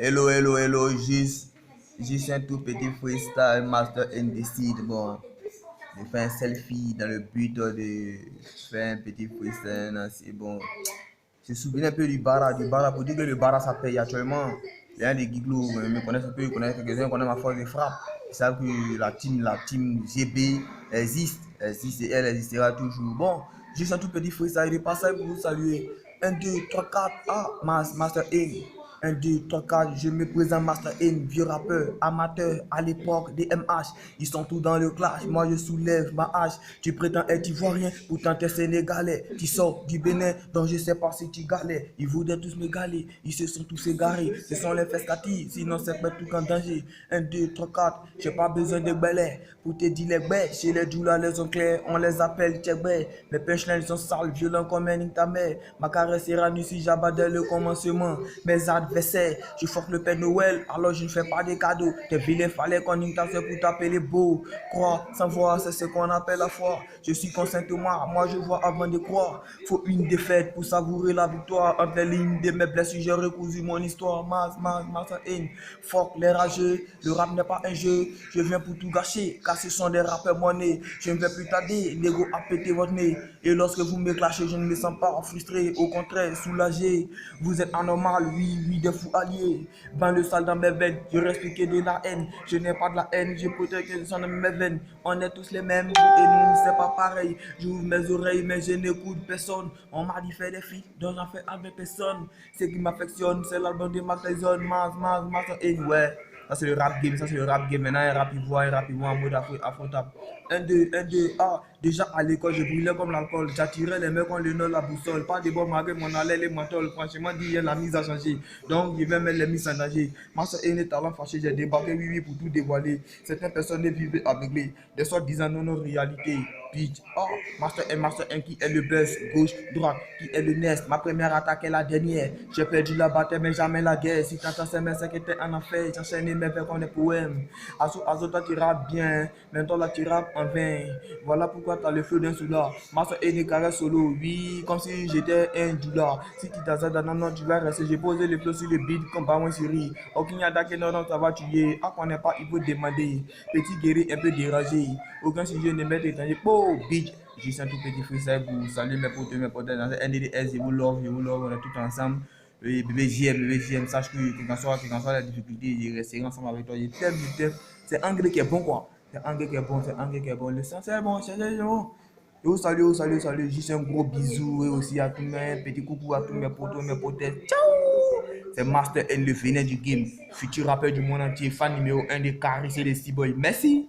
Hello, hello, hello, juste un tout petit freestyle, Master Indecide. Bon, je fais un selfie dans le but de faire un petit freestyle. C'est bon. Je me souviens un peu du Bara pour dire que le Bara ça paye actuellement. Il y a des gigolos me connaissent un peu, ils connaissent quelques-uns, connaissent ma force de frappe. Ils savent que la team GB existe et elle existera toujours. Bon, juste un tout petit freestyle de passage pour vous saluer. Un 2 3 4 ah, Master N. 1, 2, 3, 4, je me présente Master N, vieux rappeur, amateur à l'époque des MH. Ils sont tous dans le clash, moi je soulève ma hache. Tu prétends être ivoirien, pourtant t'es sénégalais. Tu sors du Bénin, donc je sais pas si tu galais. Ils voudraient tous me galer, ils se sont tous égarés. Ce sont les fescatis, sinon c'est pas tout en danger. 1, 2, 3, 4, j'ai pas besoin de belais. Pour te dire les bêtes, chez les doulas, les oncles, on les appelle tchèbé. Mes punchlines sont sales, violents comme un ta mère. Ma caresse sera nue si j'abats dès le commencement. Mes adversaires, je force le Père Noël, alors je ne fais pas de cadeaux. Tes vilains fallait qu'on y t'assure pour taper les beaux. Croire sans voir, c'est ce qu'on appelle la foi. Je suis consentement, moi je vois avant de croire. Faut une défaite pour savourer la victoire. Entre les lignes de mes blessures, j'ai recousu mon histoire. Master N, fuck les rageux. Le rap n'est pas un jeu, je viens pour tout gâcher. Car ce sont des rappeurs monnaies. Je ne vais plus tarder, l'ego a pété votre nez. Et lorsque vous me clashez, je ne me sens pas frustré. Au contraire, soulagé. Vous êtes anormal, oui, des fous alliés. Ben le sale dans mes veines, je respecte de la haine. Je n'ai pas de la haine, je protège que sont dans mes veines. On est tous les mêmes, vous et nous, c'est pas pareil. J'ouvre mes oreilles, mais je n'écoute personne. On m'a dit faire des filles, donc j'en fais avec personne. Ce qui m'affectionne, c'est l'album de Mac Tyson, Master N, ouais. Ça c'est le rap game, ça c'est le rap game. Maintenant, un rap ivoire en mode affrontable. 1, 2, 1, 2, ah. Déjà à l'école, je brûlais comme l'alcool. J'attirais les mecs on le nom la boussole. Pas de bon malgré mon allée, les menthols. Franchement, dit, la mise a changé. Donc, je vais mettre les mises en danger. Ma soeur est né talent fâché, j'ai débarqué, oui, pour tout dévoiler. Certaines personnes vivent aveugles. Des sortes disant non, non, réalité. Bitch, oh, Master N qui est le buzz, gauche, droite, qui est le nest. Ma première attaque est la dernière. J'ai perdu la bataille, mais jamais la guerre. Si t'entends ces messieurs qui étaient en enfer, j'enchaîne mes vers comme des poèmes. Azo, toi tu rappes bien, mais toi là tu rappes en vain. Voilà pourquoi t'as le feu d'un soula. Master N carré solo, oui, comme si j'étais un doula. Si tu t'as dans non, tu vas rester. J'ai posé le flow sur le beat comme pas moi série. Aucun attaque, non, ça va tuer. Ah, qu'on n'est pas, il faut demander. Petit guéri un peu dérangé. Aucun sujet ne m'est étranger. Oh, bitch. Juste un tout petit freestyle pour saluer mes potes, dans un NDDS, je vous love, on est tous ensemble. Et bébé JM, sache que quelles qu'en soient les difficultés, je resterai ensemble avec toi. Je t'aime. C'est anglais qui est bon, quoi. C'est anglais qui est bon. Le sens c'est bon, c'est bon. Et salut. Juste un gros bisou et aussi à tous mes petits coucou à tous mes potos, mes potes. Ciao! C'est Master N, le vénin du game. Futur rappeur du monde entier, fan numéro 1 des carrés et des C-Boys. Merci!